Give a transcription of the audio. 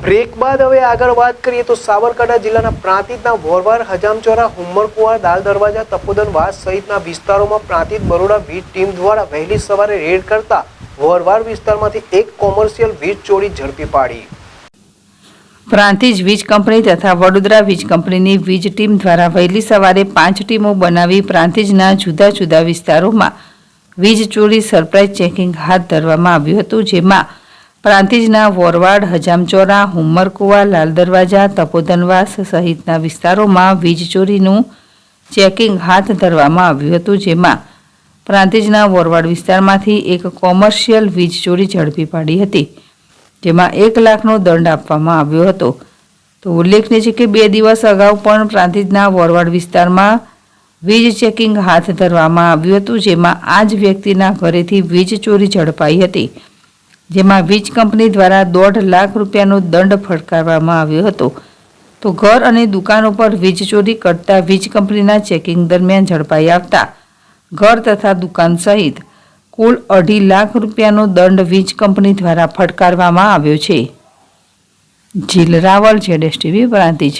Break બાદ હવે આગળ વાત કરીએ તો સાબરકાંઠા જિલ્લાના પ્રાંતિજના વોરવાડ, હજામચોરા, હુમ્મરકુવા, દાલ દરવાજા, તપોદન વાસ સહિતના વિસ્તારોમાં પ્રાંતિજ બરોડા વીજ ટીમ દ્વારા વહેલી સવારે રેડ કરતા વોરવાડ વિસ્તારમાંથી એક કોમર્શિયલ વીજ ચોરી ઝડપી પાડી। પ્રાંતિજ વીજ કંપની તથા વડોદરા વીજ કંપનીની વીજ ટીમ દ્વારા વહેલી સવારે 5 ટીમો બનાવી પ્રાંતિજના જુદા જુદા વિસ્તારોમાં વીજ ચોરી સરપ્રાઇઝ ચેકિંગ હાથ ધરવામાં આવ્યું હતું, જેમાં પ્રાંતિજના વોરવાડ, હજામચોરા, હુમ્મરકુવા, લાલ દરવાજા, તપોદનવાસ સહિતના વિસ્તારોમાં વીજ ચોરીનું ચેકિંગ હાથ ધરવામાં આવ્યું હતું, જેમાં પ્રાંતિજના વોરવાડ વિસ્તારમાંથી એક કોમર્શિયલ વીજ ચોરી ઝડપી પાડી હતી, જેમાં 1 લાખનો દંડ આપવામાં આવ્યો હતો। તો ઉલ્લેખનીય છે કે 2 દિવસ અગાઉ પણ પ્રાંતિજના વોરવાડ વિસ્તારમાં વીજ ચેકિંગ હાથ ધરવામાં આવ્યું હતું, જેમાં આ જ વ્યક્તિના ઘરેથી વીજ ચોરી ઝડપાઈ હતી, જેમાં વીજ કંપની દ્વારા 1.5 લાખ રૂપિયાનો દંડ ફટકારવામાં આવ્યો હતો। તો ઘર અને દુકાનો પર વીજ ચોરી કરતા વીજ કંપનીના ચેકિંગ દરમિયાન ઝડપાઈ આવતા ઘર તથા દુકાન સહિત કુલ 2.5 લાખ રૂપિયાનો દંડ વીજ કંપની દ્વારા ફટકારવામાં આવ્યો છે। જીલ રાવલ, ZSTV, પ્રાંતિજ।